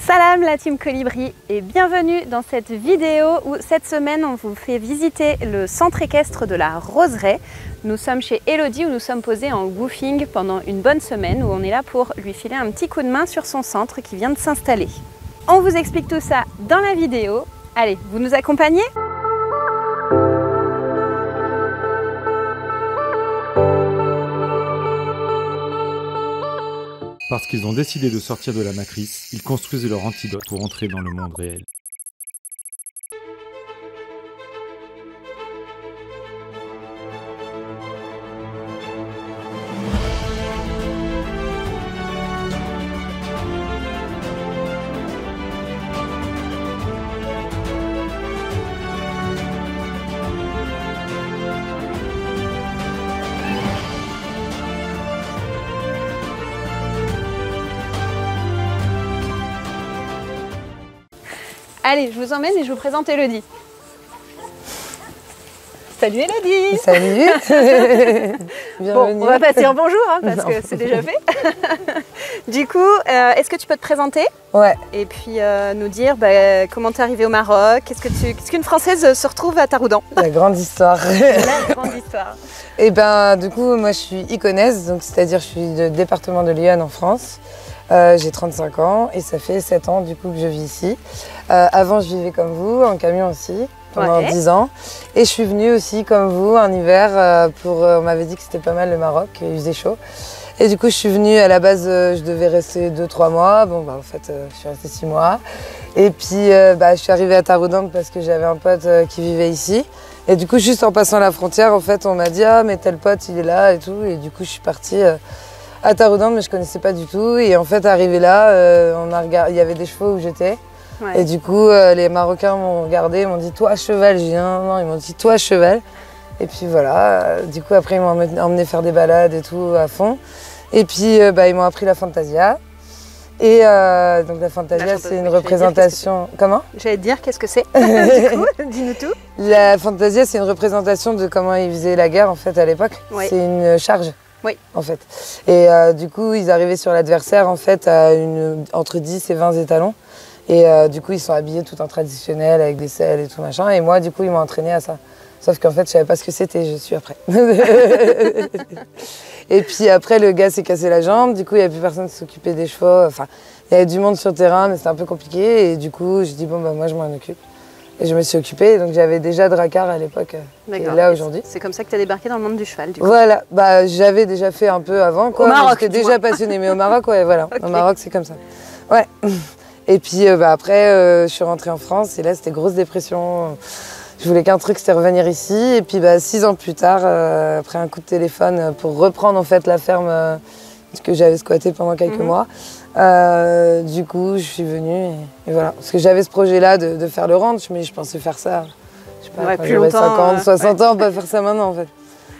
Salam la team Colibri et bienvenue dans cette vidéo où cette semaine on vous fait visiter le centre équestre de la Roseraie. Nous sommes chez Elodie où nous sommes posés en woofing pendant une bonne semaine où on est là pour lui filer un petit coup de main sur son centre qui vient de s'installer. On vous explique tout ça dans la vidéo. Allez, vous nous accompagnez ? Parce qu'ils ont décidé de sortir de la matrice, ils construisent leur antidote pour entrer dans le monde réel. Allez, je vous emmène et je vous présente Elodie. Salut Elodie! Salut! Bon, on va pas dire bonjour hein, parce que c'est déjà fait. Du coup, est-ce que tu peux te présenter? Ouais. Et puis nous dire comment tu es arrivée au Maroc, qu'est-ce qu'une Française se retrouve à Taroudan? La grande histoire. La grande histoire. Et ben du coup, moi je suis iconaise, donc c'est-à-dire je suis du département de l'Yonne en France. J'ai 35 ans et ça fait 7 ans du coup que je vis ici. Avant, je vivais comme vous, en camion aussi, pendant 10 ans. Et je suis venue aussi comme vous en hiver on m'avait dit que c'était pas mal le Maroc, il faisait chaud. Et du coup, je suis venue, à la base, je devais rester 2-3 mois. Bon, bah en fait, je suis restée 6 mois. Et puis, je suis arrivée à Taroudan parce que j'avais un pote qui vivait ici. Et du coup, juste en passant la frontière, en fait, on m'a dit « Ah, mais tel pote, il est là et tout ». Et du coup, je suis partie à Taroudan, mais je connaissais pas du tout. Et en fait, arrivé là, il y avait des chevaux où j'étais. Ouais. Et du coup, les Marocains m'ont regardé, ils m'ont dit « Toi, cheval ». J'ai dit « Non, non ». Ils m'ont dit « Toi, cheval ». Et puis voilà. Du coup, après, ils m'ont emmené faire des balades et tout à fond. Et puis, ils m'ont appris la Fantasia. Et donc la Fantasia, c'est une représentation... Comment? J'allais te dire, qu'est-ce que c'est? Du coup, dis-nous tout. La Fantasia, c'est une représentation de comment ils faisaient la guerre, en fait, à l'époque. Oui. C'est une charge. Oui. En fait. Et du coup, ils arrivaient sur l'adversaire en fait à entre 10 et 20 étalons. Et du coup, ils sont habillés tout en traditionnel avec des selles et tout machin. Et moi, du coup, ils m'ont entraîné à ça. Sauf qu'en fait, je savais pas ce que c'était, je suis après. Et puis après, le gars s'est cassé la jambe. Du coup, il n'y avait plus personne qui s'occupait des chevaux. Enfin, il y avait du monde sur le terrain, mais c'était un peu compliqué. Et du coup, j'ai dit, bon, bah, moi, je m'en occupe. Et je me suis occupée, donc j'avais déjà Drakkar à l'époque, et là aujourd'hui. C'est comme ça que tu as débarqué dans le monde du cheval, du coup. Voilà, bah, j'avais déjà fait un peu avant, quoi. Au Maroc, j'étais déjà passionnée, mais au Maroc, ouais, voilà. Okay. Au Maroc, c'est comme ça. Ouais. Et puis après, je suis rentrée en France, et là, c'était grosse dépression. Je voulais qu'un truc, c'était revenir ici. Et puis 6 ans plus tard, après un coup de téléphone pour reprendre en fait la ferme que j'avais squattée pendant quelques mois, du coup, je suis venue et voilà. Parce que j'avais ce projet-là de faire le ranch, mais je pensais faire ça, je sais pas, quand j'avais 50, 60 ans, pas faire ça maintenant en fait.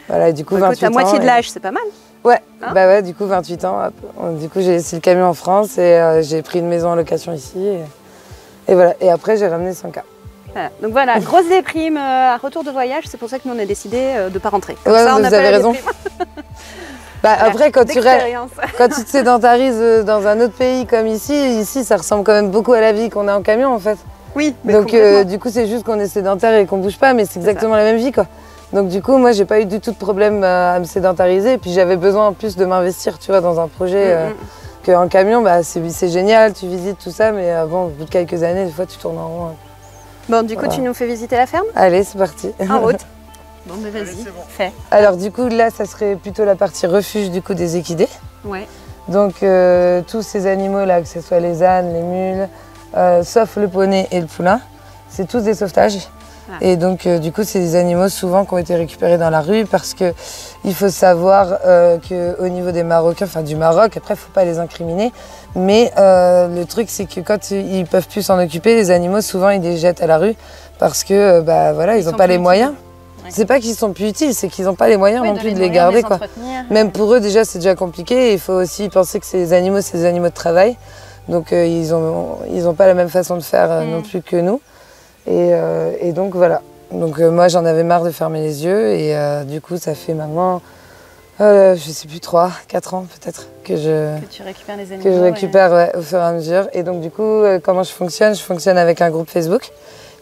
Voilà, et du coup, 28 ans. À moitié de l'âge, c'est pas mal. Ouais, hein? Ouais, du coup, 28 ans. Hop. Du coup, j'ai laissé le camion en France et j'ai pris une maison en location ici. Et voilà, et après, j'ai ramené 100K. Voilà. Donc voilà, grosse déprime à retour de voyage, c'est pour ça que nous on a décidé de ne pas rentrer. Comme ça, vous avez raison. Après, quand tu te sédentarises dans un autre pays comme ici, ça ressemble quand même beaucoup à la vie qu'on a en camion en fait. Oui, mais donc du coup, c'est juste qu'on est sédentaire et qu'on bouge pas, mais c'est exactement la même vie quoi. Donc du coup, moi, j'ai pas eu du tout de problème à me sédentariser, et puis j'avais besoin en plus de m'investir, tu vois, dans un projet qu'en camion, c'est génial, tu visites tout ça, mais bon, au bout de quelques années, des fois, tu tournes en rond. Bon, du coup, tu nous fais visiter la ferme? Allez, c'est parti. En route. Bon, mais vas-y, fais. Alors, du coup, là, ça serait plutôt la partie refuge du coup des équidés. Ouais. Donc, tous ces animaux-là, que ce soit les ânes, les mules, sauf le poney et le poulain, c'est tous des sauvetages. Ah. Et donc, du coup, c'est des animaux souvent qui ont été récupérés dans la rue parce que il faut savoir qu'au niveau des Marocains, enfin du Maroc, après, il ne faut pas les incriminer. Mais le truc, c'est que quand ils ne peuvent plus s'en occuper, les animaux, souvent, ils les jettent à la rue parce que, voilà, ils n'ont pas les moyens. Ouais. C'est pas qu'ils sont plus utiles, c'est qu'ils n'ont pas les moyens non plus de les garder, quoi. Même pour eux, déjà, c'est déjà compliqué. Il faut aussi penser que ces animaux, c'est des animaux de travail. Donc, ils ont pas la même façon de faire non plus que nous. Et donc, voilà. Donc, moi, j'en avais marre de fermer les yeux. Et du coup, ça fait maintenant Je sais plus, 3, 4 ans peut-être que tu récupères les animaux. Que je récupère ouais, au fur et à mesure. Et donc du coup, comment je fonctionne? Je fonctionne avec un groupe Facebook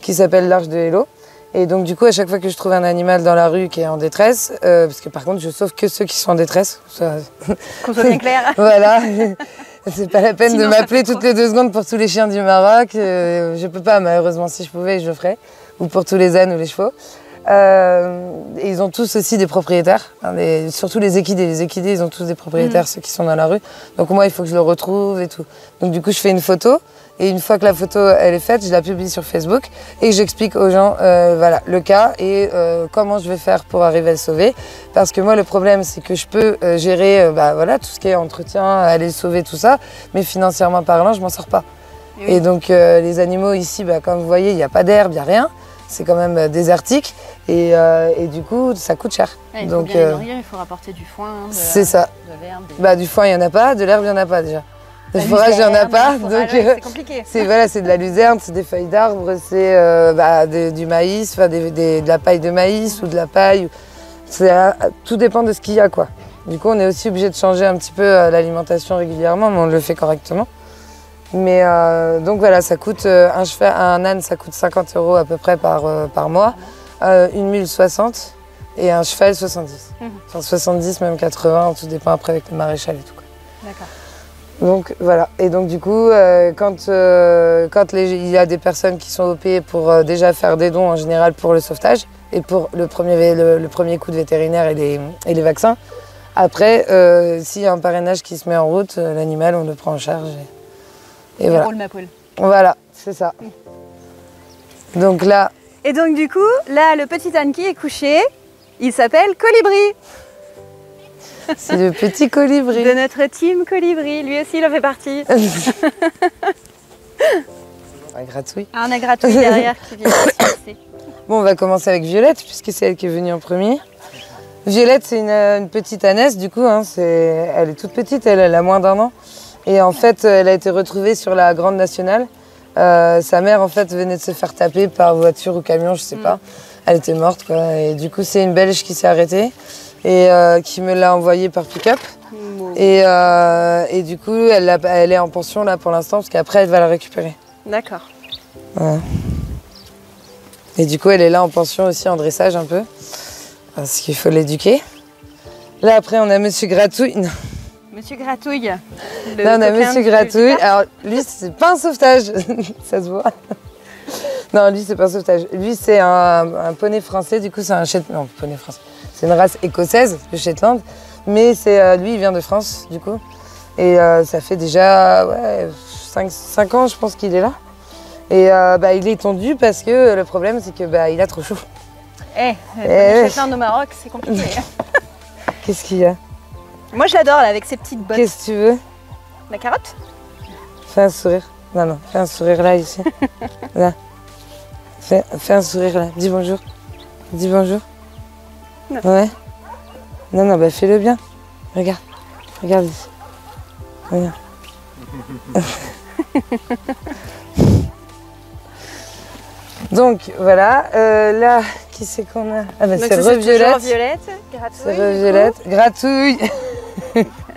qui s'appelle l'Arche de Hello. Et donc du coup, à chaque fois que je trouve un animal dans la rue qui est en détresse, parce que par contre, je sauve que ceux qui sont en détresse. Qu'on soit bien clair. Voilà. C'est pas la peine de m'appeler toutes les 2 secondes pour tous les chiens du Maroc. Je peux pas, malheureusement, si je pouvais, je le ferais. Ou pour tous les ânes ou les chevaux. Et ils ont tous aussi des propriétaires, hein, surtout les équidés. Les équidés, ils ont tous des propriétaires, ceux qui sont dans la rue. Donc moi, il faut que je le retrouve et tout. Donc du coup, je fais une photo. Et une fois que la photo elle est faite, je la publie sur Facebook et j'explique aux gens voilà, le cas et comment je vais faire pour arriver à le sauver. Parce que moi, le problème, c'est que je peux gérer voilà, tout ce qui est entretien, aller le sauver, tout ça. Mais financièrement parlant, je m'en sors pas. Et donc, les animaux ici, comme vous voyez, il n'y a pas d'herbe, il n'y a rien. C'est quand même désertique et du coup, ça coûte cher. Ouais, il faut bien les nourrir, il faut rapporter du foin, c'est ça. De l'herbe. Du foin, il n'y en a pas, de l'herbe, il n'y en a pas déjà. Le fourrage, il n'y en a pas, donc c'est compliqué. C'est voilà, de la luzerne, c'est des feuilles d'arbre, c'est du maïs, de la paille de maïs ou de la paille. Tout dépend de ce qu'il y a, quoi. Du coup, on est aussi obligé de changer un petit peu l'alimentation régulièrement, mais on le fait correctement. Mais donc voilà, ça coûte un âne, ça coûte 50 € à peu près par mois, une mule 60 et un cheval 70. Enfin 70, même 80, tout dépend après avec le maréchal et tout. D'accord. Donc voilà, et donc du coup, quand il y a des personnes qui sont OP pour déjà faire des dons en général pour le sauvetage et pour le premier coup de vétérinaire et les vaccins, après, s'il y a un parrainage qui se met en route, l'animal, on le prend en charge. Et voilà. Roule ma poule. Voilà, c'est ça. Donc là... Et donc du coup, là, le petit âne qui est couché, il s'appelle Colibri. C'est le petit colibri. De notre team Colibri, lui aussi il en fait partie. Un gratouille. On a Gratouille derrière qui vient aussi. Bon, on va commencer avec Violette, puisque c'est elle qui est venue en premier. Violette, c'est une petite ânesse, du coup. Hein, elle est toute petite, elle a moins d'1 an. Et en fait, elle a été retrouvée sur la Grande Nationale. Sa mère, en fait, venait de se faire taper par voiture ou camion, je sais pas. Elle était morte, quoi. Et du coup, c'est une Belge qui s'est arrêtée et qui me l'a envoyée par pick-up. Et du coup, elle est en pension là pour l'instant, parce qu'après, elle va la récupérer. D'accord. Ouais. Et du coup, elle est là en pension aussi, en dressage un peu, parce qu'il faut l'éduquer. Là, après, on a Monsieur Gratouille. Non. Monsieur Gratouille. Là, on a Monsieur Gratouille. Alors, lui, c'est pas un sauvetage, ça se voit. Non, lui, c'est pas un sauvetage. Lui, c'est un poney français, du coup, c'est un Shetland. Non, poney français. C'est une race écossaise, le Shetland. Mais lui, il vient de France, du coup. Et ça fait déjà 5 ans, je pense qu'il est là. Et il est tondu parce que le problème, c'est que il a trop chaud. Le Shetland au Maroc, c'est compliqué. Qu'est-ce qu'il y a? Moi, je l'adore, là, avec ses petites bottes. Qu'est-ce que tu veux? La carotte? Fais un sourire. Non, fais un sourire là, ici. Là. Fais un sourire là. Dis bonjour. Dis bonjour. Non. Ouais. Non, fais-le bien. Regarde. Regarde ici. Regarde. Donc, voilà. Là, qui c'est qu'on a? Ah, c'est Violette. C'est Violette. Gratouille.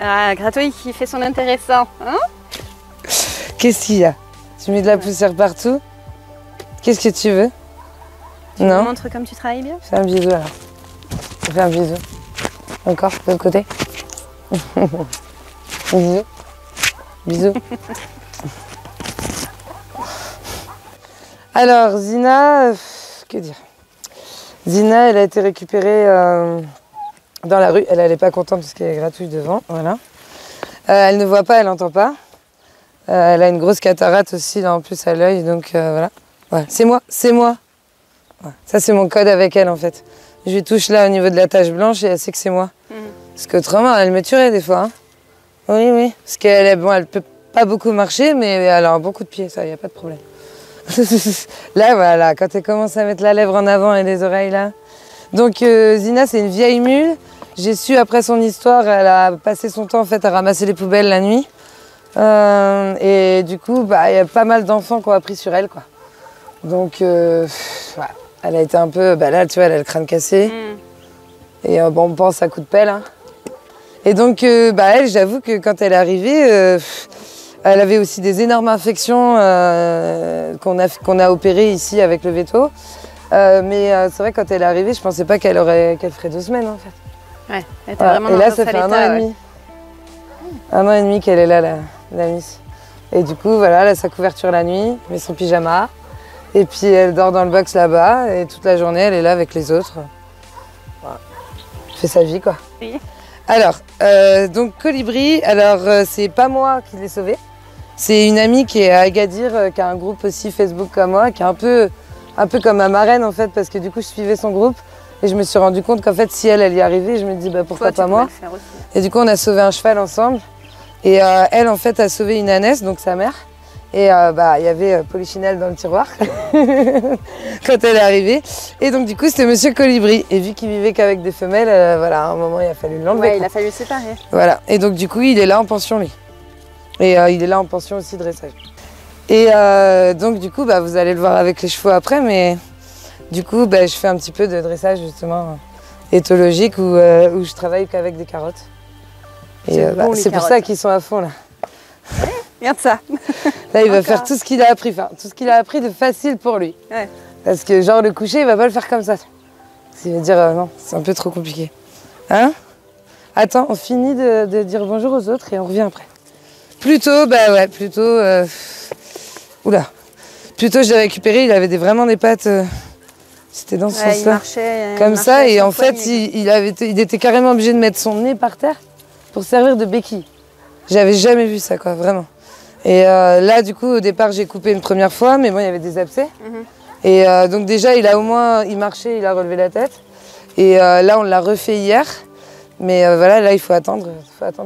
Ah, Gratouille qui fait son intéressant. Hein? Qu'est-ce qu'il y a? Tu mets de la poussière partout? Qu'est-ce que tu veux? Tu me montres comme tu travailles bien? Fais un bisou alors. Fais un bisou. Encore, de l'autre côté. Bisous. Bisous. Alors, Zina, que dire? Zina, elle a été récupérée dans la rue. Elle n'est pas contente parce qu'elle est Gratouille devant. Voilà. Elle ne voit pas, elle n'entend pas. Elle a une grosse cataracte aussi, là, en plus, à l'œil. Donc, voilà. Ouais. C'est moi. Ouais. Ça, c'est mon code avec elle, en fait. Je lui touche là, au niveau de la tache blanche, et elle sait que c'est moi. Parce qu'autrement, elle me tuerait, des fois. Hein. Oui. Parce qu'elle elle peut pas beaucoup marcher, mais elle a un bon coup de pied, ça, il n'y a pas de problème. Là, voilà, quand elle commence à mettre la lèvre en avant et les oreilles, là. Donc, Zina, c'est une vieille mule. J'ai su, après son histoire, elle a passé son temps, en fait, à ramasser les poubelles la nuit. Et du coup, il y a pas mal d'enfants qui ont appris sur elle, quoi. Donc, voilà. Elle a été un peu... là, tu vois, elle a le crâne cassé. Et on pense à coup de pelle. Hein. Et donc, elle, j'avoue que quand elle est arrivée, elle avait aussi des énormes infections qu'on a opérées ici avec le veto. Mais c'est vrai que quand elle est arrivée, je pensais pas qu'elle ferait 2 semaines en fait. Ouais, elle était vraiment et dans là, un ça sale fait 1 an état, et demi. 1 an et demi qu'elle est là, la Miss. Et du coup, voilà, elle a sa couverture la nuit, met son pyjama. Et puis elle dort dans le box là-bas. Et toute la journée, elle est là avec les autres. Voilà. Elle fait sa vie, quoi. Oui. Alors, donc Colibri, c'est pas moi qui l'ai sauvée. C'est une amie qui est à Agadir, qui a un groupe aussi Facebook comme moi, qui est un peu comme ma marraine en fait, parce que du coup je suivais son groupe et je me suis rendu compte qu'en fait si elle y arrivait, je me dis pourquoi pas moi. Et du coup on a sauvé un cheval ensemble et elle en fait a sauvé une ânesse, donc sa mère. Et il y avait Polichinelle dans le tiroir quand elle est arrivée. Et donc du coup c'était Monsieur Colibri. Et vu qu'il vivait qu'avec des femelles, voilà, à un moment il a fallu l'enlever. Ouais, il a fallu le séparer. Voilà. Et donc du coup il est là en pension lui. Et il est là en pension aussi dressage. Et donc du coup vous allez le voir avec les chevaux après, mais du coup je fais un petit peu de dressage justement éthologique où je travaille qu'avec des carottes. Et c'est pour ça qu'ils sont à fond là. Regarde ça. Là, il va faire tout ce qu'il a appris, tout ce qu'il a appris de facile pour lui. Ouais. Parce que genre le coucher, il va pas le faire comme ça. Il va dire non, c'est un peu trop compliqué. Hein? Attends, on finit de dire bonjour aux autres et on revient après. Plutôt, oula. Plutôt, je l'ai récupéré, il avait vraiment des pattes. C'était dans ce sens-là. Comme ça, et en fait, il était carrément obligé de mettre son nez par terre pour servir de béquille. J'avais jamais vu ça, quoi, vraiment. Et là, du coup, au départ, j'ai coupé une première fois, mais bon, il y avait des abcès. Et donc déjà, il marchait, il a relevé la tête. Et là, on l'a refait hier. Mais voilà, là, il faut attendre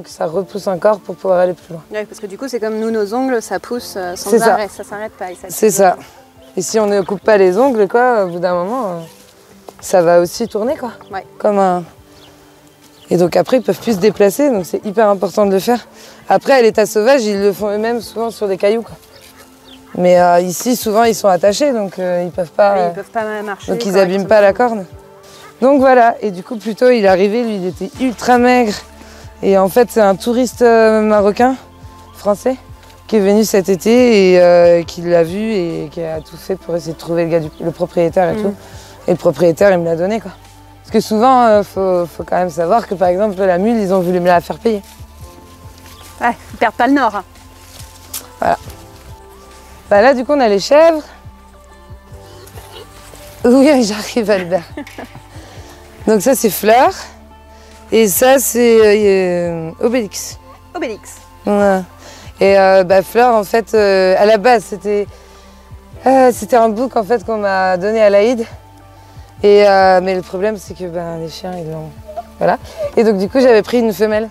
que ça repousse encore pour pouvoir aller plus loin. Oui, parce que du coup, c'est comme nous, nos ongles, ça pousse sans arrêt, ça s'arrête pas. C'est ça. Et si on ne coupe pas les ongles, quoi, au bout d'un moment, ça va aussi tourner, quoi. Ouais. Comme un... Et donc après, ils peuvent plus se déplacer, donc c'est hyper important de le faire. Après, à l'état sauvage, ils le font eux-mêmes souvent sur des cailloux, quoi. Mais ici, souvent, ils sont attachés, donc ils peuvent pas... Oui, ils peuvent pas marcher. Donc ils abîment pas la corne. Donc voilà, et du coup, plutôt, il est arrivé, lui, il était ultra maigre. Et en fait, c'est un touriste marocain, français, qui est venu cet été et qui l'a vu et qui a tout fait pour essayer de trouver le propriétaire et tout. Et le propriétaire, il me l'a donné, quoi. Parce que souvent, faut quand même savoir que, par exemple, la mule, ils ont voulu me la faire payer. Ouais, ils perdent pas le nord. Hein. Voilà. Là, du coup, on a les chèvres. Oui, j'arrive, Albert. Donc ça, c'est Fleur. Et ça, c'est Obélix. Obélix. Ouais. Et Fleur, en fait, à la base, c'était un bouc en fait, qu'on m'a donné à l'Aïd. Mais le problème, c'est que les chiens, ils l'ont... Voilà. Et donc, du coup, j'avais pris une femelle.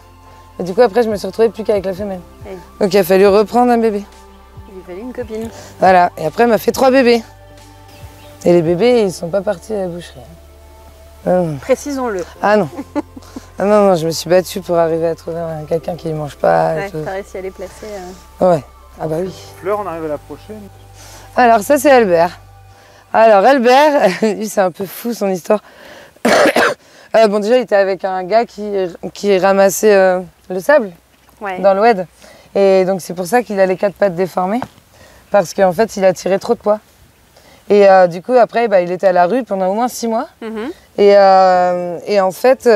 Et du coup, après, je me suis retrouvée plus qu'avec la femelle. Oui. Donc, il a fallu reprendre un bébé. Il lui fallait une copine. Voilà. Et après, elle m'a fait 3 bébés. Et les bébés, ils sont pas partis à la boucherie. Précisons-le. Ah non. Ah non, je me suis battue pour arriver à trouver quelqu'un qui ne mange pas. Ouais, t'as réussi à les placer. Ouais. Ah bah oui. Fleur, on arrive à la prochaine. Alors, ça, c'est Albert. Alors, Albert, lui, c'est un peu fou, son histoire. Bon, déjà, il était avec un gars qui ramassait le sable dans l'oued. Et donc, c'est pour ça qu'il a les 4 pattes déformées. Parce qu'en fait, il a tiré trop de poids. Et du coup, après, il était à la rue pendant au moins 6 mois. Et en fait,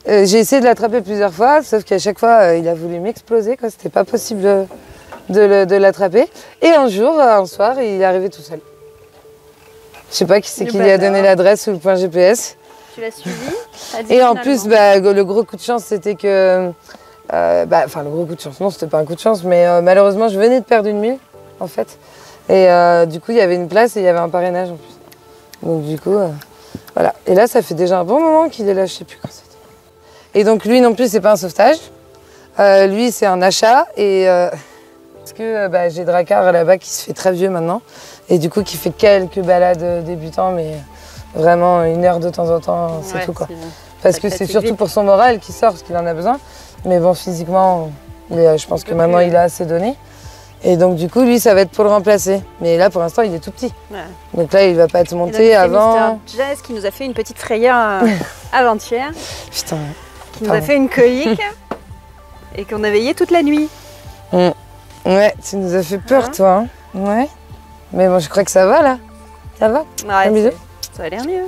j'ai essayé de l'attraper plusieurs fois, sauf qu'à chaque fois, il a voulu m'exploser. C'était pas possible de l'attraper. Et un soir, il est arrivé tout seul. Je sais pas qui c'est qui lui a donné l'adresse ou le point GPS. Tu l'as suivi? Et en plus, le gros coup de chance, c'était que... le gros coup de chance, non, c'était pas un coup de chance, mais malheureusement, je venais de perdre une mule, en fait. Et du coup, il y avait une place et il y avait un parrainage en plus. Donc du coup, voilà. Et là, ça fait déjà un bon moment qu'il est là, je sais plus quand c'était. Et donc lui non plus, c'est pas un sauvetage. Lui, c'est un achat. Et parce que j'ai Drakkar là-bas qui se fait très vieux maintenant. Et du coup, qui fait quelques balades débutants, mais vraiment 1 heure de temps en temps, c'est tout, quoi. Parce que c'est surtout pour son moral qu'il sort, parce qu'il en a besoin. Mais bon, physiquement, je pense que maintenant, il a assez donné. Et donc du coup, lui, ça va être pour le remplacer. Mais là, pour l'instant, il est tout petit. Ouais. Donc là, il va pas être monté avant. Mr. Jazz qui nous a fait une petite frayeur avant-hier. Putain. qui nous a fait une colique et qu'on a veillé toute la nuit. Ouais, tu nous as fait peur, toi. Hein. Ouais. Mais bon, je crois que ça va, là. Ça va? Ouais, ça a l'air mieux.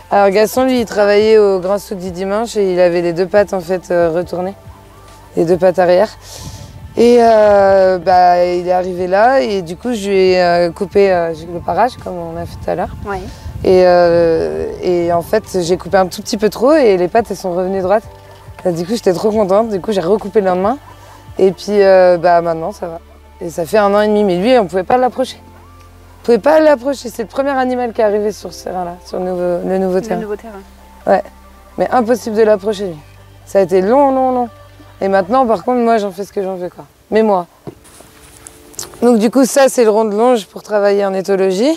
Alors, Gaston, lui, il travaillait au Grand Souk du Dimanche et il avait les deux pattes, en fait, retournées. Les deux pattes arrière. Et il est arrivé là et du coup, je lui ai coupé le parage, comme on a fait tout à l'heure. Ouais. Et en fait, j'ai coupé un tout petit peu trop et les pattes, elles sont revenues droites. Et du coup, j'étais trop contente. Du coup, j'ai recoupé le lendemain. Et puis, maintenant, ça va. Et ça fait 1 an et demi. Mais lui, on ne pouvait pas l'approcher. On ne pouvait pas l'approcher. C'est le premier animal qui est arrivé sur ce terrain-là, sur le nouveau terrain. Le nouveau terrain. Ouais. Mais impossible de l'approcher, lui. Ça a été long. Et maintenant, par contre, moi, j'en fais ce que j'en veux, quoi. Mais moi. Donc, du coup, ça, c'est le rond de longe pour travailler en éthologie.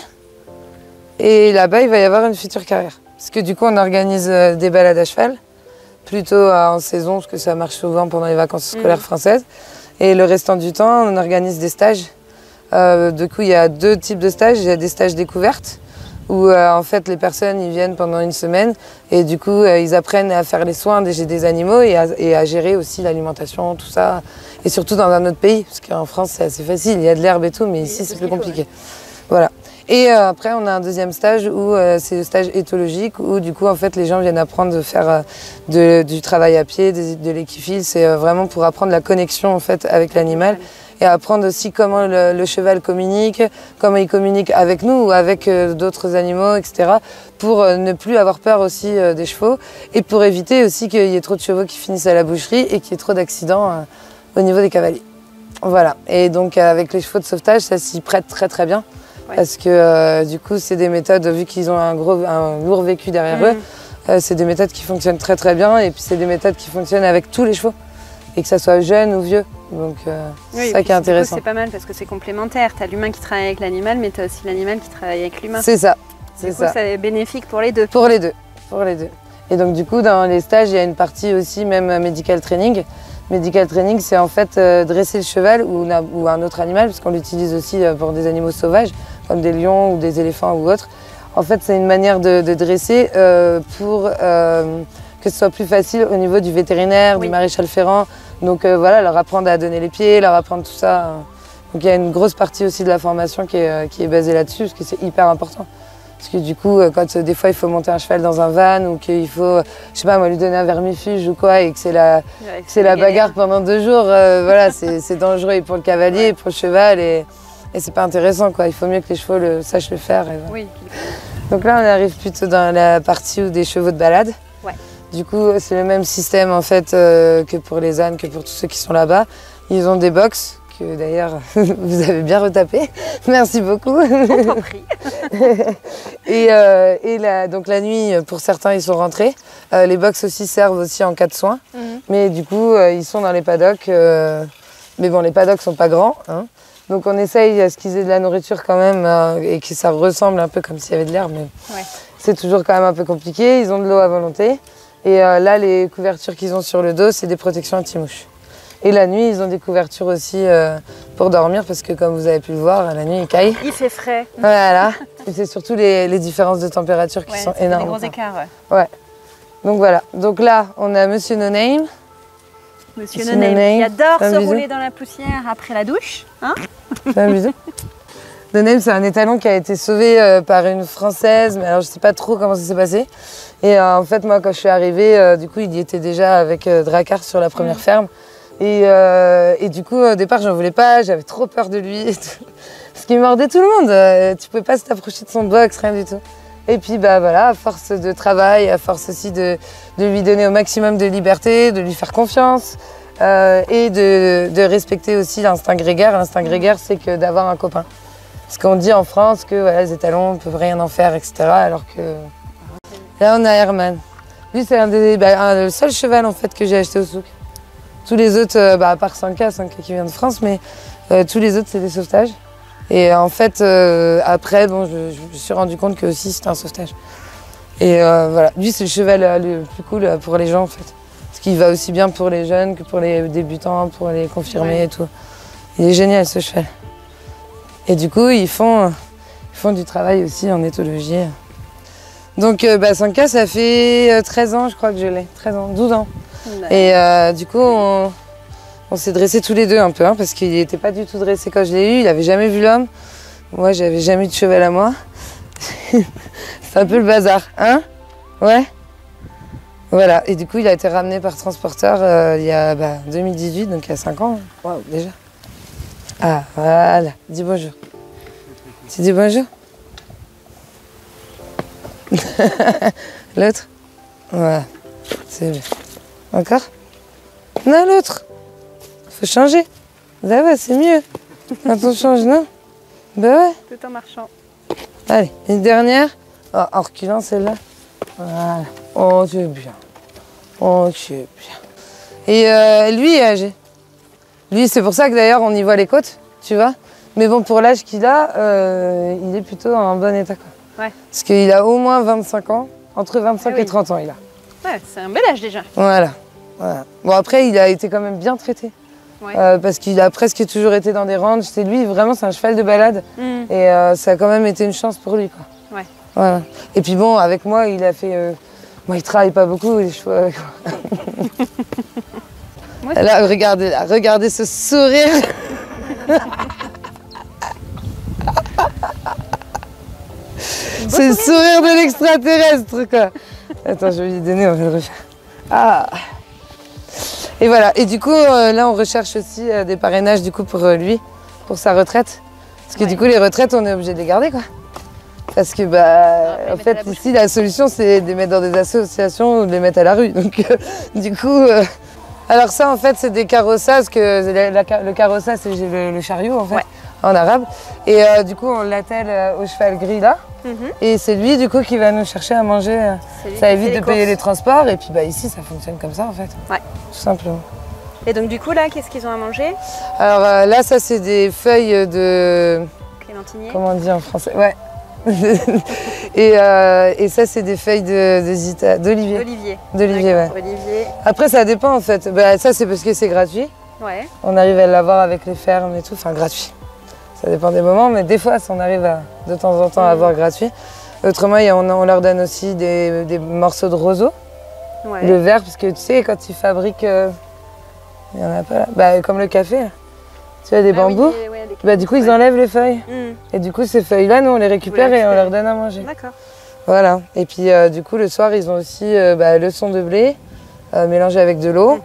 Et là-bas, il va y avoir une future carrière. Parce que du coup, on organise des balades à cheval, plutôt en saison, parce que ça marche souvent pendant les vacances scolaires françaises. Et le restant du temps, on organise des stages. Du coup, il y a 2 types de stages. Il y a des stages découvertes, où en fait, les personnes ils viennent pendant une semaine. Et du coup, ils apprennent à faire les soins des animaux et à gérer aussi l'alimentation, tout ça. Et surtout dans un autre pays, parce qu'en France, c'est assez facile. Il y a de l'herbe et tout, mais ici, c'est plus compliqué. Ouais. Voilà. Et après, on a un deuxième stage où c'est le stage éthologique où du coup, en fait, les gens viennent apprendre de faire du travail à pied, de l'équiphilie. C'est vraiment pour apprendre la connexion en fait avec l'animal et apprendre aussi comment le cheval communique, comment il communique avec nous ou avec d'autres animaux, etc. Pour ne plus avoir peur aussi des chevaux et pour éviter aussi qu'il y ait trop de chevaux qui finissent à la boucherie et qu'il y ait trop d'accidents au niveau des cavaliers. Voilà. Et donc, avec les chevaux de sauvetage, ça s'y prête très bien. Ouais. Parce que du coup, c'est des méthodes, vu qu'ils ont un lourd vécu derrière eux, c'est des méthodes qui fonctionnent très bien. Et puis, c'est des méthodes qui fonctionnent avec tous les chevaux. Et que ça soit jeune ou vieux. Donc, c'est ça qui est intéressant. C'est pas mal parce que c'est complémentaire. Tu as l'humain qui travaille avec l'animal, mais tu as aussi l'animal qui travaille avec l'humain. C'est ça. C'est bénéfique pour les deux. Pour les deux. Et donc, du coup, dans les stages, il y a une partie aussi, même medical training. Medical training, c'est en fait dresser le cheval ou un autre animal, parce qu'on l'utilise aussi pour des animaux sauvages, comme des lions ou des éléphants ou autres. En fait, c'est une manière de dresser pour que ce soit plus facile au niveau du vétérinaire, du maréchal ferrant. Donc voilà, leur apprendre à donner les pieds, leur apprendre tout ça. Donc il y a une grosse partie aussi de la formation qui est basée là-dessus, parce que c'est hyper important. Parce que du coup, quand des fois il faut monter un cheval dans un van ou qu'il faut, je sais pas moi, lui donner un vermifuge ou quoi, et que c'est la bagarre pendant 2 jours, voilà, c'est dangereux et pour le cavalier et pour le cheval et c'est pas intéressant quoi. Il faut mieux que les chevaux sachent le faire. Et voilà. Donc là, on arrive plutôt dans la partie où des chevaux de balade. Ouais. Du coup, c'est le même système en fait que pour les ânes, que pour tous ceux qui sont là-bas. Ils ont des box. Que d'ailleurs vous avez bien retapé, merci beaucoup. On t'en prie. Donc la nuit, pour certains, ils sont rentrés. Les box aussi servent aussi en cas de soins, mais du coup, ils sont dans les paddocks. Mais bon, les paddocks sont pas grands, hein. Donc on essaye à ce qu'ils aient de la nourriture quand même et que ça ressemble un peu comme s'il y avait de l'herbe, mais c'est toujours quand même un peu compliqué. Ils ont de l'eau à volonté. Et là, les couvertures qu'ils ont sur le dos, c'est des protections anti-mouches. Et la nuit, ils ont des couvertures aussi pour dormir parce que comme vous avez pu le voir, la nuit, il caille. Il fait frais. Voilà. Et c'est surtout les différences de température qui sont énormes. Des gros écarts, ouais. Donc voilà. Donc là, on a Monsieur No Name. Monsieur No Name qui adore se rouler dans la poussière après la douche. Hein? Fais un bisou. No Name, c'est un étalon qui a été sauvé par une Française, mais alors je sais pas trop comment ça s'est passé. Et en fait, moi, quand je suis arrivée, du coup, il y était déjà avec Drakkar sur la première ferme. Et du coup, au départ, j'en voulais pas, j'avais trop peur de lui. Parce qu'il mordait tout le monde. Tu pouvais pas t'approcher de son box, rien du tout. Et puis, bah voilà, à force de travail, à force aussi de lui donner au maximum de liberté, de lui faire confiance et de respecter aussi l'instinct grégaire. L'instinct grégaire, c'est que d'avoir un copain. Parce qu'on dit en France que voilà, les étalons ne peuvent rien en faire, etc. Alors que là, on a Herman. Lui, c'est le seul cheval en fait que j'ai acheté au souk. Tous les autres, à part Sanka qui vient de France, mais tous les autres, c'est des sauvetages. Et en fait, après, bon, je me suis rendu compte que aussi c'était un sauvetage. Et voilà, lui, c'est le cheval le plus cool pour les gens, en fait. Parce qu'il va aussi bien pour les jeunes que pour les débutants, pour les confirmés et tout. Il est génial, ce cheval. Et du coup, ils font du travail aussi en éthologie. Donc, Sanka, ça fait 13 ans, je crois que je l'ai. 13 ans, 12 ans. Et du coup, on s'est dressés tous les deux un peu, hein, parce qu'il n'était pas du tout dressé quand je l'ai eu, il n'avait jamais vu l'homme. Moi, j'avais jamais eu de cheval à moi. C'est un peu le bazar, hein? Ouais. Voilà, et du coup, il a été ramené par transporteur il y a 2018, donc il y a 5 ans. Waouh, déjà. Ah, voilà, dis bonjour. Tu dis bonjour? L'autre? Voilà, c'est bien. Encore? Non, l'autre. Faut changer. Là, ouais, c'est mieux. Quand on change, non? Bah ouais. Tout en marchant. Allez, une dernière. Oh, en reculant celle-là. Voilà. Oh, tu es bien. Oh, tu es bien. Et lui est âgé. Lui, c'est pour ça que d'ailleurs, on y voit les côtes, tu vois. Mais bon, pour l'âge qu'il a, il est plutôt en bon état, quoi. Ouais. Parce qu'il a au moins 25 ans. Entre 25 et 30 ans, il a. Ouais, c'est un bel âge déjà. Voilà. Bon, après, il a été quand même bien traité. Ouais. Parce qu'il a presque toujours été dans des ranges. C'est lui, vraiment, c'est un cheval de balade. Et ça a quand même été une chance pour lui, quoi. Ouais. Voilà. Et puis bon, avec moi, il a fait... Moi, il travaille pas beaucoup, les chevaux avec moi. Là, regardez ce sourire. C'est le sourire de l'extraterrestre, quoi. Attends, je vais lui donner, on va le refaire. Ah. Et voilà. Et du coup, là, on recherche aussi des parrainages du coup pour lui, pour sa retraite. Parce que du coup, les retraites, on est obligé de les garder, quoi. Parce que en fait, ici, la solution, c'est de les mettre dans des associations ou de les mettre à la rue. Donc, du coup, alors ça, en fait, c'est des carrossas, parce que le carrossa, c'est le chariot, en fait, en arabe. Et du coup, on l'attelle au cheval gris là. Et c'est lui, du coup, qui va nous chercher à manger. Ça évite de payer les transports. Et puis, ici, ça fonctionne comme ça, en fait. Ouais. Tout simplement. Et donc, du coup, là, qu'est-ce qu'ils ont à manger? Alors là, ça, c'est des feuilles de... Clémentinier. Comment on dit en français? Ouais. Et ça, c'est des feuilles d'olivier. D'olivier, ouais. Olivier. Après, ça dépend, en fait. Ça, c'est parce que c'est gratuit. Ouais. On arrive à l'avoir avec les fermes et tout. Enfin, gratuit. Ça dépend des moments, mais des fois, on arrive de temps en temps à avoir gratuit. Autrement, on leur donne aussi des morceaux de roseau. Ouais. Le verre, parce que tu sais, quand ils fabriquent... il n'y en a pas là. Comme le café, là. Tu vois, des bambous. Oui, du coup, ils enlèvent les feuilles. Et du coup, ces feuilles-là, nous, on les récupère et on leur donne à manger. D'accord. Voilà. Et puis, du coup, le soir, ils ont aussi le son de blé mélangé avec de l'eau.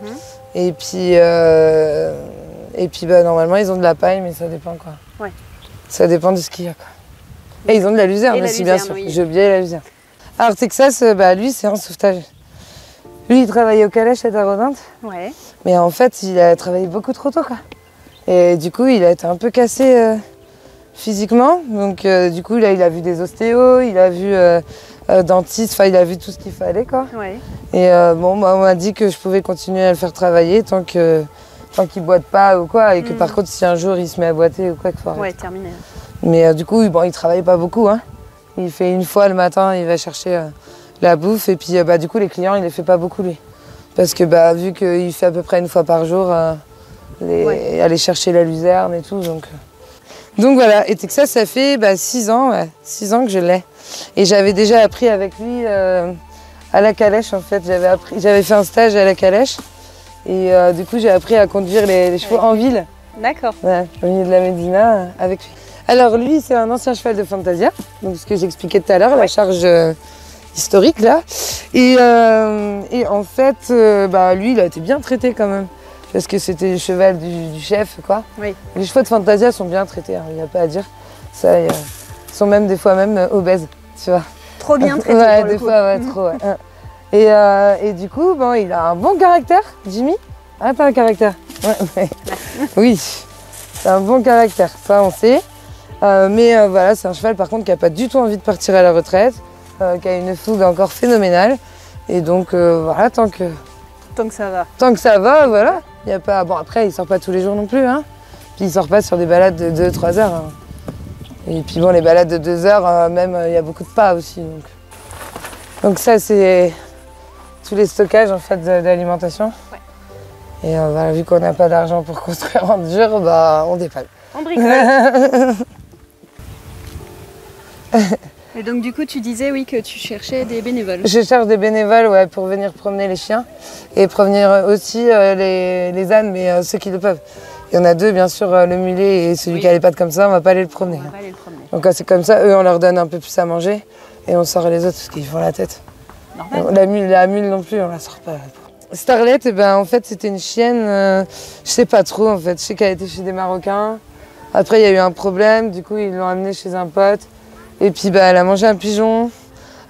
Et puis, normalement, ils ont de la paille, mais ça dépend, quoi. Ouais. Ça dépend de ce qu'il y a, quoi. Et ils ont de la luzerne aussi, bien sûr. J'ai oublié la luzerne. Alors, Texas, lui, c'est un sauvetage. Lui, il travaillait au calèche à Tarodinte. Ouais. Mais en fait, il a travaillé beaucoup trop tôt, quoi. Et du coup, il a été un peu cassé physiquement. Donc, du coup, là, il a vu des ostéos, il a vu dentiste, enfin, il a vu tout ce qu'il fallait, quoi. Ouais. Et on m'a dit que je pouvais continuer à le faire travailler tant qu'il boite pas ou quoi. Et que par contre, si un jour il se met à boiter ou quoi, qu'il faut arrêter. Ouais, terminé. Mais du coup, il travaille pas beaucoup, hein. Il fait une fois le matin, il va chercher la bouffe. Et puis, du coup, les clients, il les fait pas beaucoup, lui. Parce que, vu qu'il fait à peu près une fois par jour... aller chercher la luzerne et tout. Donc voilà, et Texas, ça fait 6 ans, 6 ans que je l'ai. Et j'avais déjà appris avec lui à la calèche, en fait. J'avais fait un stage à la calèche. Et du coup, j'ai appris à conduire les chevaux en ville. D'accord. Ouais, au milieu de la Médina, avec lui. Alors lui, c'est un ancien cheval de Fantasia, donc ce que j'expliquais tout à l'heure, la charge historique, là. Et en fait, lui, il a été bien traité quand même. Parce que c'était le cheval du chef, quoi. Oui. Les chevaux de Fantasia sont bien traités, il n'y a pas à dire. Ils sont même des fois obèses, tu vois. Trop bien traités. Ouais, des fois, trop. Ouais. Et du coup, il a un bon caractère, Jimmy. Ah, pas un caractère. Ouais. Oui, c'est un bon caractère, ça on sait. Mais voilà, c'est un cheval par contre qui n'a pas du tout envie de partir à la retraite, qui a une fougue encore phénoménale. Et donc voilà, tant que ça va. Tant que ça va, voilà. Y a pas... Bon, après, il sort pas tous les jours non plus, hein. Puis il sort pas sur des balades de 2-3 heures. Hein. Et puis bon, les balades de 2 heures, même, il y a beaucoup de pas aussi. Donc ça, c'est tous les stockages en fait d'alimentation. Ouais. Et voilà, vu qu'on n'a pas d'argent pour construire en dur, on dépalle. On bricole. Et donc du coup, tu disais oui que tu cherchais des bénévoles. Je cherche des bénévoles ouais, pour venir promener les chiens et prévenir aussi les ânes, mais ceux qui le peuvent. Il y en a deux, bien sûr, le mulet et celui qui a les pattes comme ça, on va pas aller le promener. On va pas aller le promener. Donc c'est comme ça, eux on leur donne un peu plus à manger et on sort les autres parce qu'ils font la tête. Normal. La mule non plus, on la sort pas. Starlet, eh ben, en fait c'était une chienne, je sais pas trop en fait. Je sais qu'elle était chez des Marocains. Après il y a eu un problème, du coup ils l'ont amenée chez un pote. Et puis bah, elle a mangé un pigeon.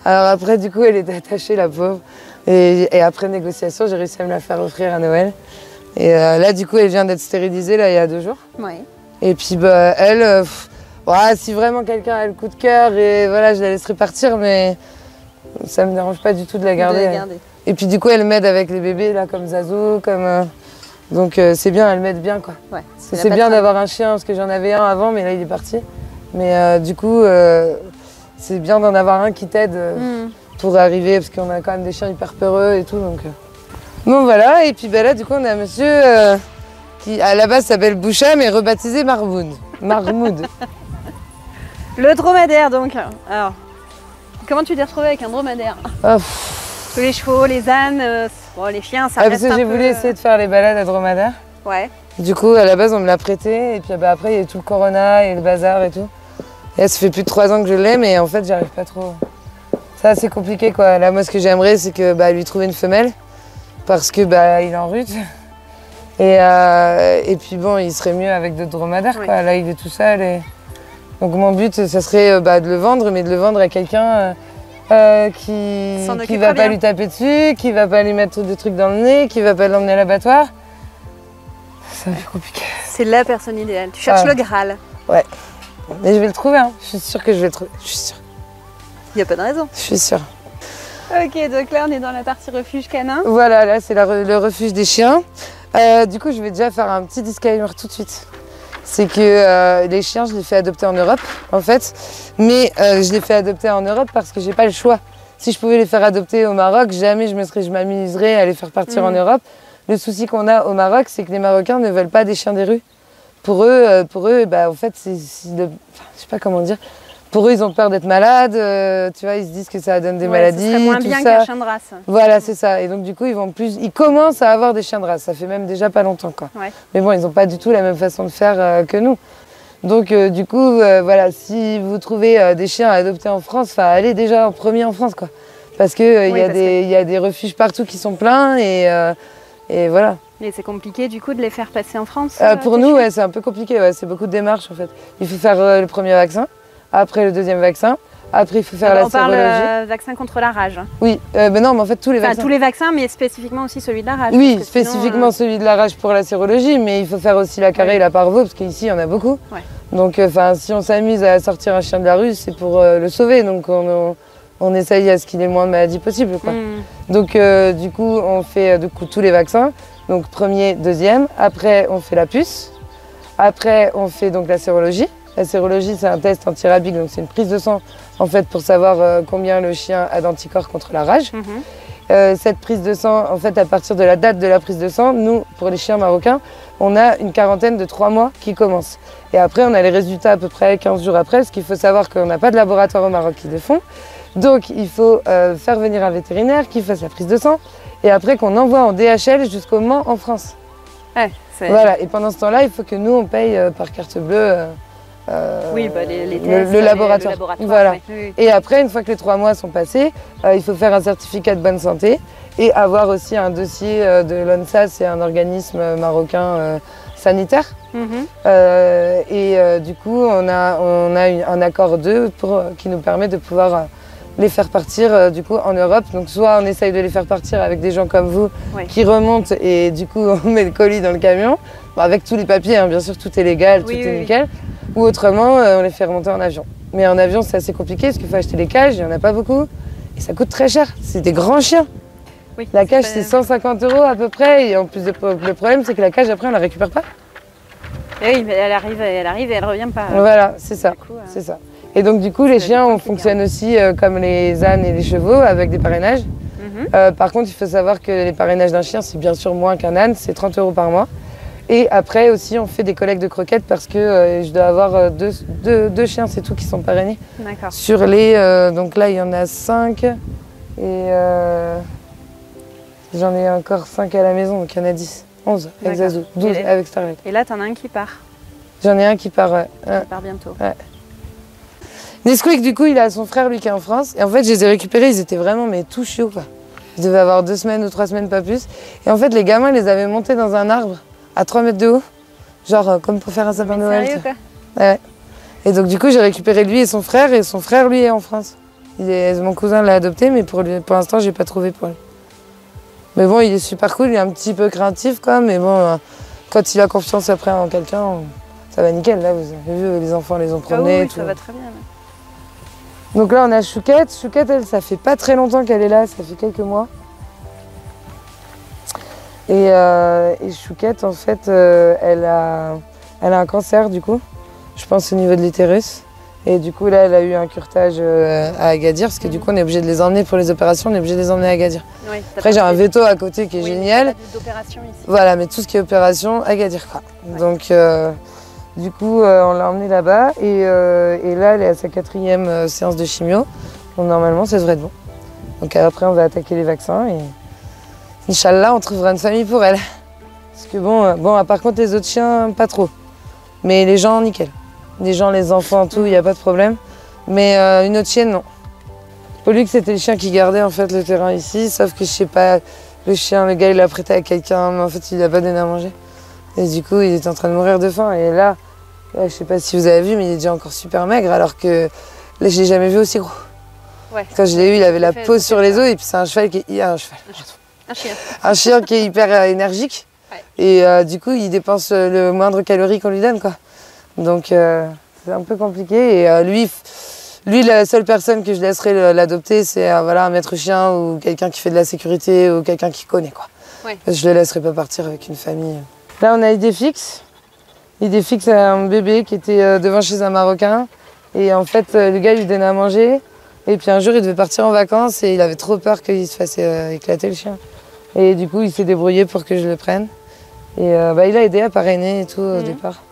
Alors après du coup elle était attachée la pauvre. Et après négociation j'ai réussi à me la faire offrir à Noël. Et là du coup elle vient d'être stérilisée là il y a 2 jours. Ouais. Et puis bah, elle, ouais, si vraiment quelqu'un a le coup de cœur, et voilà, je la laisserai partir, mais ça me dérange pas du tout de la garder. Et puis du coup, elle m'aide avec les bébés, là, comme Zazo, comme... Donc c'est bien, elle m'aide bien, quoi. Ouais, c'est bien d'avoir un chien, parce que j'en avais un avant, mais là, il est parti. Mais du coup, c'est bien d'en avoir un qui t'aide pour arriver, parce qu'on a quand même des chiens hyper peureux et tout, donc... Bon, voilà, et puis bah, là, du coup, on a un monsieur... qui à la base s'appelle Boucha mais rebaptisé Marmoud. Le dromadaire donc. Alors, comment tu t'es retrouvé avec un dromadaire? Tous les chevaux, les ânes, bon, les chiens, ça reste parce que j'ai voulu essayer de faire les balades à dromadaire. Ouais. Du coup, à la base, on me l'a prêté et puis bah, après, il y a eu tout le corona et le bazar et tout. Et là, ça fait plus de 3 ans que je l'ai, mais en fait, j'arrive pas trop. C'est assez compliqué quoi. Là, moi, ce que j'aimerais, c'est que bah, lui trouver une femelle parce que bah, il est en rut. Et puis bon, il serait mieux avec d'autres dromadaires, quoi. Oui. Là, il est tout seul. Et... Donc mon but, ça serait de le vendre, mais de le vendre à quelqu'un qui va pas lui taper dessus, qui va pas lui mettre des trucs dans le nez, qui va pas l'emmener à l'abattoir. Ça va être compliqué. C'est la personne idéale. Tu cherches le Graal. Ouais. Mais je vais le trouver, hein. Je suis sûre que je vais le trouver. Je suis sûre. Il n'y a pas de raison. Je suis sûre. Ok, donc là, on est dans la partie refuge canin. Voilà, là, c'est le refuge des chiens. Du coup, je vais déjà faire un petit disclaimer tout de suite. C'est que les chiens, je les fais adopter en Europe, en fait. Mais je les fais adopter en Europe parce que j'ai pas le choix. Si je pouvais les faire adopter au Maroc, jamais je m'amuserais à les faire partir en Europe. Le souci qu'on a au Maroc, c'est que les Marocains ne veulent pas des chiens des rues. Pour eux, bah, en fait, je sais pas comment dire. Pour eux, ils ont peur d'être malades, tu vois, ils se disent que ça donne des maladies. Ce serait moins bien qu'un chien de race. Voilà, c'est ça. Et donc du coup, ils commencent à avoir des chiens de race. Ça fait même déjà pas longtemps, quoi. Ouais. Mais bon, ils n'ont pas du tout la même façon de faire que nous. Donc du coup, voilà, si vous trouvez des chiens à adopter en France, allez déjà en premier en France, quoi. Parce que il y a des refuges partout qui sont pleins et voilà. Mais c'est compliqué du coup de les faire passer en France. Pour nous, ouais, c'est un peu compliqué. Ouais, c'est beaucoup de démarches en fait. Il faut faire le premier vaccin. Après le deuxième vaccin, après il faut faire la sérologie. On parle vaccin contre la rage. Oui, mais non, mais en fait tous les vaccins. Tous les vaccins, mais spécifiquement aussi celui de la rage. Oui, spécifiquement celui de la rage pour la sérologie, mais il faut faire aussi la carré et la parvo, parce qu'ici il y en a beaucoup. Ouais. Donc si on s'amuse à sortir un chien de la rue, c'est pour le sauver, donc on essaye à ce qu'il ait le moins de maladies possible, quoi. Donc du coup, on fait tous les vaccins, donc premier, deuxième, après on fait la puce, après on fait donc la sérologie. La sérologie, c'est un test antirabique, donc c'est une prise de sang en fait pour savoir combien le chien a d'anticorps contre la rage. Cette prise de sang, en fait, à partir de la date de la prise de sang, nous, pour les chiens marocains, on a une quarantaine de 3 mois qui commence. Et après, on a les résultats à peu près 15 jours après, parce qu'il faut savoir qu'on n'a pas de laboratoire au Maroc qui les font. Donc, il faut faire venir un vétérinaire qui fasse la prise de sang, et après qu'on envoie en DHL jusqu'au Mans en France. Ouais, voilà. Et pendant ce temps-là, il faut que nous, on paye par carte bleue. Oui, les tests, le laboratoire. Voilà. Oui. Et après, une fois que les 3 mois sont passés, il faut faire un certificat de bonne santé et avoir aussi un dossier de l'ONSA, c'est un organisme marocain sanitaire. Du coup, on a un accord d'eux qui nous permet de pouvoir les faire partir du coup en Europe. Donc soit on essaye de les faire partir avec des gens comme vous qui remontent et du coup on met le colis dans le camion, avec tous les papiers, hein, bien sûr tout est légal, tout est nickel. Ou autrement, on les fait remonter en avion. Mais en avion, c'est assez compliqué parce qu'il faut acheter les cages, il n'y en a pas beaucoup. Et ça coûte très cher. C'est des grands chiens. Oui, la cage, c'est 150 € à peu près. Et en plus, le problème, c'est que la cage, après, on ne la récupère pas. Et oui, mais elle arrive et elle ne revient pas. Voilà, c'est ça. C'est ça. Et donc, du coup, les chiens, on fonctionne aussi comme les ânes et les chevaux, avec des parrainages. Par contre, il faut savoir que les parrainages d'un chien, c'est bien sûr moins qu'un âne. C'est 30 € par mois. Et après aussi, on fait des collectes de croquettes parce que je dois avoir deux chiens, c'est tout, qui sont parrainés. D'accord. Sur les... donc là, il y en a 5 et j'en ai encore 5 à la maison, donc il y en a 10. 11 avec Zazou, 12 avec Starlight. Et là, t'en as un qui part. J'en ai un qui part, ouais. Qui part bientôt. Ouais. Nesquik, du coup, il a son frère, lui, qui est en France. Et en fait, je les ai récupérés, ils étaient vraiment mais tout chiots, quoi. Ils devaient avoir 2 semaines ou 3 semaines, pas plus. Et en fait, les gamins, ils les avaient montés dans un arbre à 3 mètres de haut. Genre, comme pour faire un sapin de Noël. Sérieux, quoi? Ouais. Et donc, du coup, j'ai récupéré lui et son frère, lui, est en France. Mon cousin l'a adopté, mais pour l'instant, j'ai pas trouvé pour lui. Mais bon, il est super cool, il est un petit peu craintif, quoi. Mais bon, quand il a confiance après en quelqu'un, ça va nickel. Là, vous avez vu, les enfants les ont promenés. Ah oui, tout. ça va très bien. Là. Donc là, on a Chouquette. Chouquette, elle, ça fait pas très longtemps qu'elle est là, ça fait quelques mois. Et Chouquette, en fait, elle a un cancer, du coup. Je pense au niveau de l'utérus. Et du coup, là, elle a eu un curetage à Agadir, parce que du coup, on est obligé de les emmener pour les opérations, on est obligé de les emmener à Agadir. Oui, après, j'ai un veto à côté qui est génial. D'opération ici. Voilà, mais tout ce qui est opération, Agadir, quoi. Ouais. Donc, du coup, on l'a emmenée là-bas. Et là, elle est à sa 4e séance de chimio. Donc, normalement, ça devrait être bon. Donc, après, on va attaquer les vaccins. Et Inch'Allah, on trouvera une famille pour elle. Parce que bon, par contre, les autres chiens, pas trop. Mais les gens, nickel. Les gens, les enfants, tout, il n'y a pas de problème. Mais une autre chienne, non. Pollux, c'était le chien qui gardait en fait le terrain ici, sauf que je sais pas, le gars il l'a prêté à quelqu'un, mais en fait il n'a pas donné à manger. Et du coup, il était en train de mourir de faim. Et là, je sais pas si vous avez vu, mais il est déjà encore super maigre, alors que là, je l'ai jamais vu aussi gros. Ouais. Quand je l'ai eu, il avait la peau sur les os, et puis c'est un cheval qui est... Un chien. Un chien qui est hyper énergique. Ouais. Et du coup, il dépense le moindre calorie qu'on lui donne, quoi. Donc c'est un peu compliqué. Et lui, la seule personne que je laisserai l'adopter, c'est voilà, un maître chien ou quelqu'un qui fait de la sécurité ou quelqu'un qui connaît, quoi. Ouais. Je le laisserai pas partir avec une famille. Là, on a Idéfix. Idéfix, c'est un bébé qui était devant chez un Marocain. Et en fait, le gars lui donnait à manger. Et puis un jour, il devait partir en vacances et il avait trop peur qu'il se fasse éclater le chien. Et du coup, il s'est débrouillé pour que je le prenne. Et il a aidé à parrainer et tout au départ.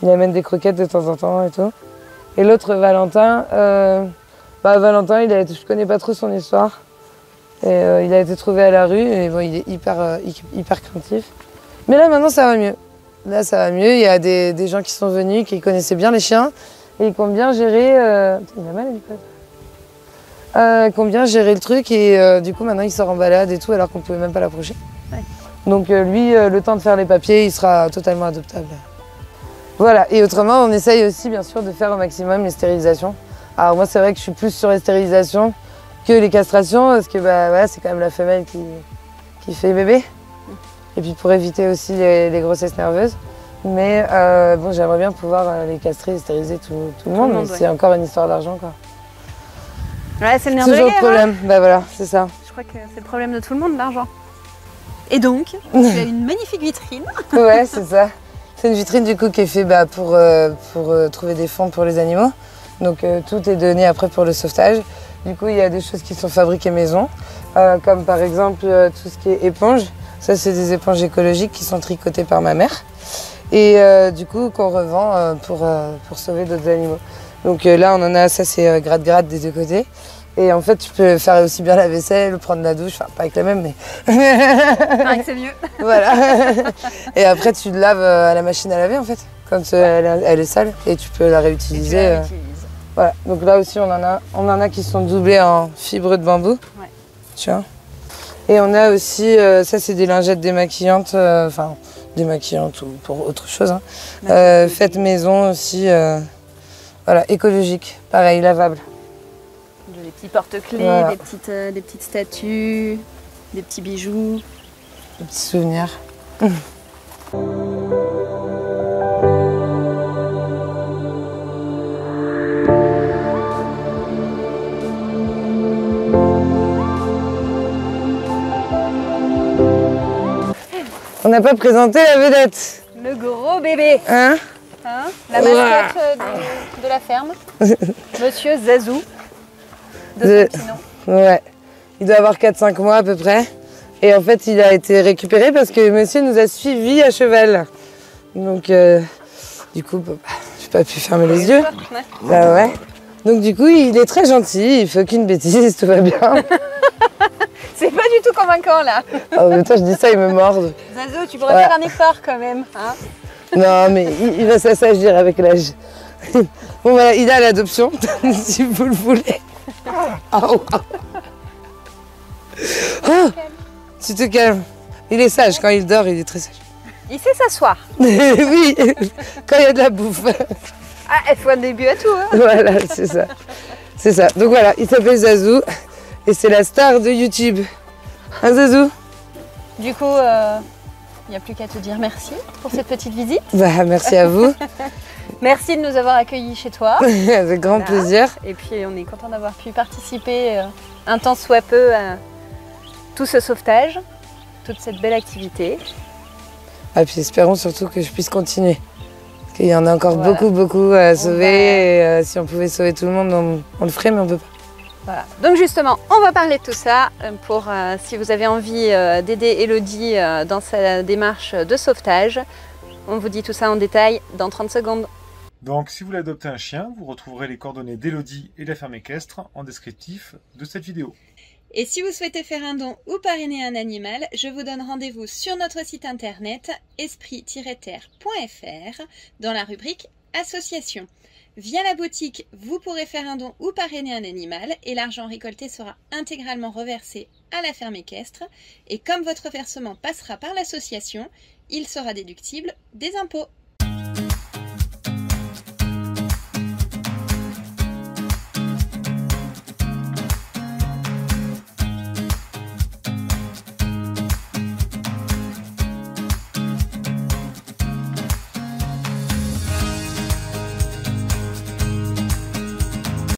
Il amène des croquettes de temps en temps et tout. Et l'autre, Valentin, Valentin, je connais pas trop son histoire. Et, il a été trouvé à la rue et bon, il est hyper craintif. Mais là, maintenant, ça va mieux. Là, ça va mieux. Il y a des gens qui sont venus, qui connaissaient bien les chiens et qui ont bien géré... il a mal à qui ont bien géré le truc et du coup, maintenant, il sort en balade et tout alors qu'on pouvait même pas l'approcher. Ouais. Donc lui, le temps de faire les papiers, il sera totalement adoptable. Voilà, et autrement, on essaye aussi bien sûr de faire au maximum les stérilisations. Alors moi, c'est vrai que je suis plus sur les stérilisations que les castrations, parce que voilà, c'est quand même la femelle qui fait bébé. Et puis pour éviter aussi les grossesses nerveuses. Mais bon, j'aimerais bien pouvoir les castrer et stériliser tout le monde, mais c'est encore une histoire d'argent, quoi. Ouais, c'est le nerf de la guerre. Toujours le problème, voilà, c'est ça. Je crois que c'est le problème de tout le monde, l'argent. Et donc, tu as une magnifique vitrine. Ouais, c'est ça. C'est une vitrine du coup qui est faite pour trouver des fonds pour les animaux. Donc tout est donné après pour le sauvetage. Du coup, il y a des choses qui sont fabriquées maison, comme par exemple tout ce qui est éponge. Ça, c'est des éponges écologiques qui sont tricotées par ma mère. Et du coup, qu'on revend pour sauver d'autres animaux. Donc là, on en a, ça c'est gratte-gratte des deux côtés. Et en fait, tu peux faire aussi bien la vaisselle, prendre la douche, enfin pas avec la même, mais... c'est mieux. Voilà. Et après, tu le laves à la machine à laver, en fait, quand elle est sale, et tu peux la réutiliser. Voilà. Donc là aussi, on en a qui sont doublés en fibres de bambou. Ouais. Tu vois. Et on a aussi, ça c'est des lingettes démaquillantes, enfin démaquillantes ou pour autre chose, hein. Faites maison aussi, voilà, écologique, pareil, lavable. Des petits porte-clés, voilà. Des petites statues, des petits bijoux. Des petits souvenirs. On n'a pas présenté la vedette. Le gros bébé. Hein? La mascotte de la ferme. Monsieur Zazou. De Saint-Pinot. Ouais. Il doit avoir 4-5 mois à peu près. Et en fait, il a été récupéré parce que monsieur nous a suivis à cheval. Donc, du coup, j'ai pas pu fermer les yeux. Bah ouais. Donc du coup, il est très gentil, il fait aucune bêtise, tout va bien. C'est pas du tout convaincant là. En même temps, je dis ça, il me morde. Zazo, tu pourrais faire un effort quand même. Hein, non, mais il va s'assagir avec l'âge. Bon voilà, il est à l'adoption, si vous le voulez. Oh, tu te calmes. Il est sage, quand il dort, il est très sage. il sait s'asseoir. Oui, quand il y a de la bouffe. Ah, il faut un début à tout. Hein. Voilà, c'est ça. C'est ça. Donc voilà, il s'appelle Zazou et c'est la star de YouTube. Hein, Zazou? Du coup, il n'y a plus qu'à te dire merci pour cette petite visite. Bah, merci à vous. Merci de nous avoir accueillis chez toi. Avec grand plaisir. Et puis, on est content d'avoir pu participer un temps soit peu à tout ce sauvetage, toute cette belle activité. Ah, puis espérons surtout que je puisse continuer. Parce qu'il y en a encore beaucoup à sauver. Et, si on pouvait sauver tout le monde, on le ferait, mais on peut pas. Voilà. Donc justement, on va parler de tout ça pour si vous avez envie d'aider Elodie dans sa démarche de sauvetage. On vous dit tout ça en détail dans 30 secondes. Donc si vous voulez adopter un chien, vous retrouverez les coordonnées d'Elodie et de la ferme équestre en descriptif de cette vidéo. Et si vous souhaitez faire un don ou parrainer un animal, je vous donne rendez-vous sur notre site internet esprit-terre.fr dans la rubrique Association. Via la boutique, vous pourrez faire un don ou parrainer un animal et l'argent récolté sera intégralement reversé à la ferme équestre. Et comme votre versement passera par l'association, il sera déductible des impôts.